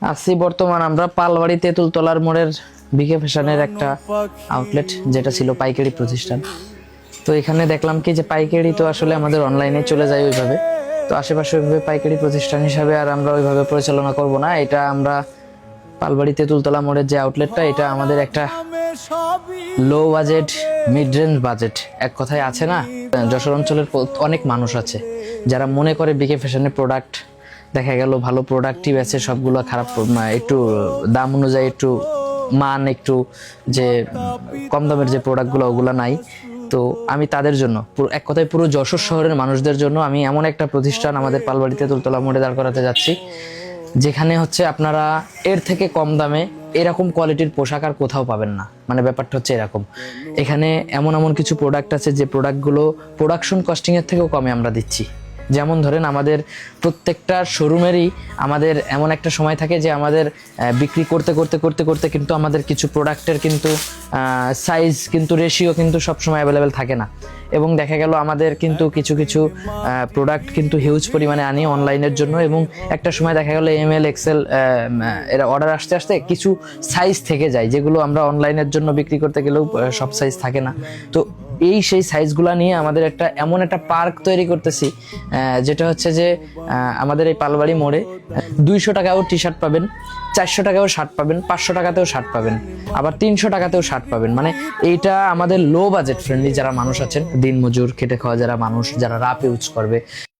আছি বর্তমান আমরা পালবাড়ি তেঁতুলতলার মোড়ের বিকে ফ্যাশনের একটা আউটলেট, যেটা ছিল পাইকারি প্রতিষ্ঠান। তো এখানে দেখলাম কি যে পাইকারি তো আসলে আমাদের অনলাইনে চলে যায় ওইভাবে, তো আশেপাশে ওইভাবে পাইকারি প্রতিষ্ঠান হিসাবে আর আমরা ওইভাবে পরিচালনা করব না। এটা আমরা পালবাড়ি তেঁতুলতলা মোড়ের যে আউটলেটটা, এটা আমাদের একটা low budget mid range budget, এক কথায় আছে না, যশোর অঞ্চলের অনেক মানুষ আছে যারা মনে করে বিকে ফ্যাশনের প্রোডাক্ট দেখা গেল ভালো প্রোডাক্টই আছে, সবগুলো খারাপ, একটু দাম অনুযায়ী একটু মান একটু যে কম দামের যে প্রোডাক্টগুলো ওগুলো নাই। তো আমি তাদের জন্য এক কথায় পুরো যশোর শহরের মানুষদের জন্য আমি এমন একটা প্রতিষ্ঠান আমাদের পালবাড়ি তেঁতুলতলা মোড়ে দাঁড় করাতে যাচ্ছি, যেখানে হচ্ছে আপনারা এর থেকে কম দামে এরকম কোয়ালিটির পোশাক আর কোথাও পাবেন না। মানে ব্যাপারটা হচ্ছে এরকম, এখানে এমন এমন কিছু প্রোডাক্ট আছে যে প্রোডাক্টগুলো প্রোডাকশন কস্টিং এর থেকেও কমে আমরা দিচ্ছি। যেমন ধরেন আমাদের প্রত্যেকটা শোরুমেরই আমাদের এমন একটা সময় থাকে যে আমাদের বিক্রি করতে করতে করতে করতে কিন্তু আমাদের কিছু প্রোডাক্টের কিন্তু সাইজ কিন্তু রেশিও কিন্তু সবসময় অ্যাভেলেবেল থাকে না, এবং দেখা গেল আমাদের কিন্তু কিছু কিছু প্রোডাক্ট কিন্তু হিউজ পরিমাণে আনি অনলাইনের জন্য, এবং একটা সময় দেখা গেল ML XL এরা অর্ডার আসতে আসতে কিছু সাইজ থেকে যায়, যেগুলো আমরা অনলাইনের জন্য বিক্রি করতে গেলেও সব সাইজ থাকে না। তো সেই সাইজগুলো নিয়ে আমাদের এমন একটা পার্ক তৈরি করতেছি, যেটা হচ্ছে যে আমাদের এই পালবাড়ি মোড়ে 200 টাকাও টি শার্ট পাবেন, 400 টাকাও শার্ট পাবেন, 500 টাকাতেও শার্ট পাবেন, আবার 300 টাকাতেও শার্ট পাবেন। মানে এইটা আমাদের লো বাজেট ফ্রেন্ডলি যারা মানুষ আছেন, দিনমজুর খেটে খাওয়া যারা মানুষ, যারা রাপ ইউজ করবে,